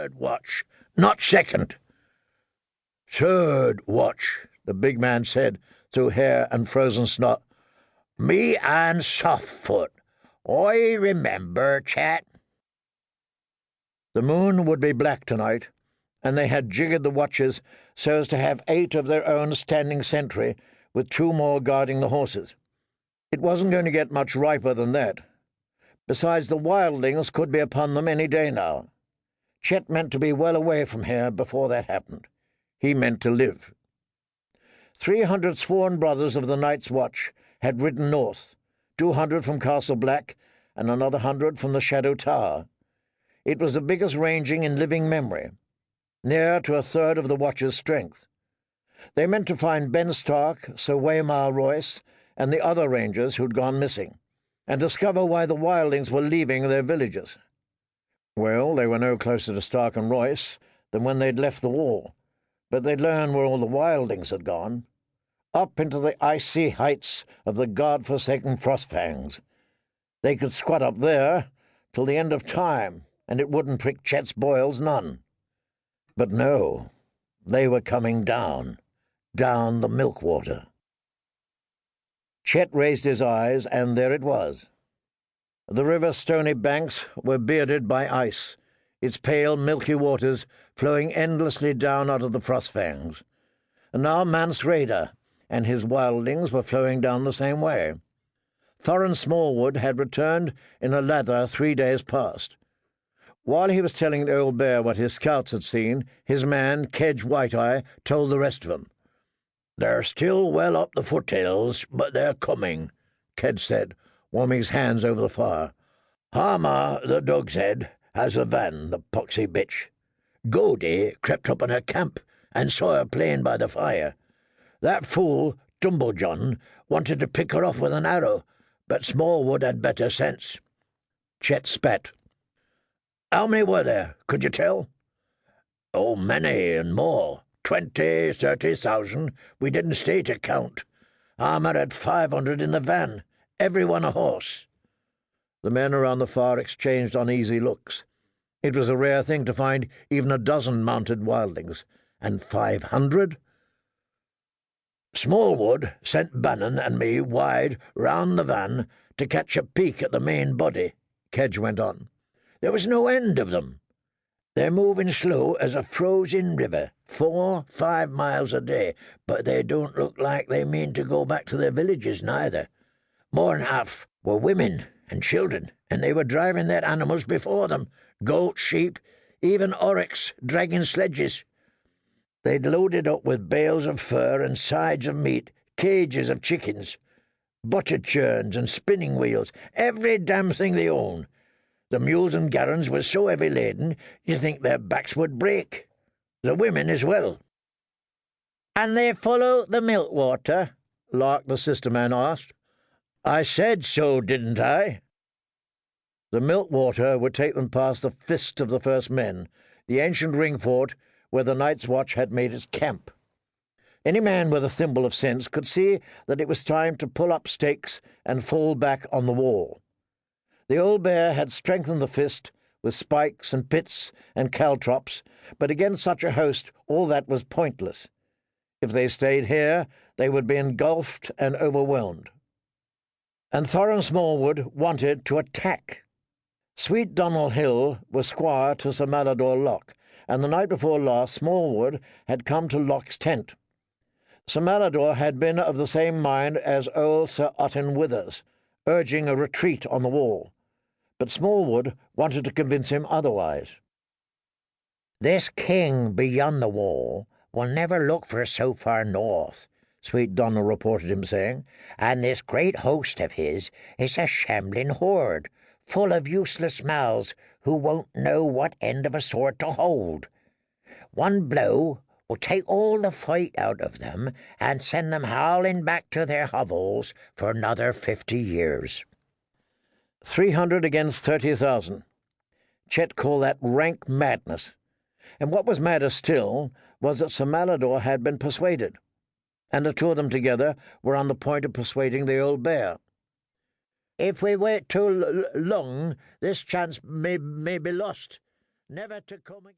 Third watch, not second. Third watch, the big man said through hair and frozen snot. Me and Softfoot. I remember, chat. The moon would be black tonight, and they had jiggered the watches so as to have 8 of their own standing sentry, with 2 more guarding the horses. It wasn't going to get much riper than that. Besides, the wildlings could be upon them any day now. Chet meant to be well away from here before that happened. He meant to live. 300 sworn brothers of the Night's Watch had ridden north, 200 from Castle Black and another 100 from the Shadow Tower. It was the biggest ranging in living memory, near to 1/3 of the Watch's strength. They meant to find Ben Stark, Sir Waymar Royce, and the other rangers who'd gone missing, and discover why the wildlings were leaving their villages. Well, they were no closer to Stark and Royce than when they'd left the wall, but they'd learn where all the wildlings had gone, up into the icy heights of the god-forsaken Frostfangs. They could squat up there till the end of time, and it wouldn't prick Chet's boils none. But no, they were coming down the Milkwater. Chet raised his eyes, and there it was. The river's stony banks were bearded by ice, its pale, milky waters flowing endlessly down out of the Frostfangs. And now Mance Rayder and his wildlings were flowing down the same way. Thorin Smallwood had returned in a ladder 3 days past. While he was telling the old bear what his scouts had seen, his man, Kedge White-Eye, told the rest of them. "They're still well up the foothills, but they're coming," Kedge said, warming his hands over the fire. "Harma, the dog's head, has a van, the poxy bitch. Goldie crept up on her camp and saw her playing by the fire. That fool, Dumblejohn, wanted to pick her off with an arrow, but Smallwood had better sense." Chet spat. "How many were there, could you tell?" "Oh, many and more. 20, 30,000. We didn't stay to count. Harma had 500 in the van, every one a horse." The men around the fire exchanged uneasy looks. It was a rare thing to find even a dozen mounted wildlings, and 500? "Smallwood sent Bannon and me wide round the van to catch a peek at the main body," Kedge went on. "There was no end of them. They're moving slow as a frozen river, 4-5 miles a day, but they don't look like they mean to go back to their villages neither. More'n half were women and children, and they were driving their animals before them, goats, sheep, even oryx dragging sledges. They'd loaded up with bales of fur and sides of meat, cages of chickens, butter churns and spinning wheels, every damn thing they own. The mules and garrons were so heavy laden you'd think their backs would break. The women as well." "And they follow the Milkwater?" Lark the sister-man asked. "I said so, didn't I?" The Milkwater would take them past the Fist of the First Men, the ancient ring fort where the Night's Watch had made its camp. Any man with a thimble of sense could see that it was time to pull up stakes and fall back on the wall. The old bear had strengthened the Fist with spikes and pits and caltrops, but against such a host all that was pointless. If they stayed here, they would be engulfed and overwhelmed. And Thorin Smallwood wanted to attack. Sweet Donald Hill was squire to Sir Malador Locke, and the night before last Smallwood had come to Locke's tent. Sir Malador had been of the same mind as old Sir Otten Withers, urging a retreat on the wall, but Smallwood wanted to convince him otherwise. "This king beyond the wall will never look for so far north," Sweet Donald reported him saying, "and this great host of his is a shambling horde, full of useless mouths who won't know what end of a sword to hold. One blow will take all the fight out of them and send them howling back to their hovels for another 50 years. 300 against 30,000. Chet called that rank madness. And what was madder still was that Sir Malador had been persuaded, and the two of them together were on the point of persuading the old bear. "If we wait too long, this chance may be lost, never to come again."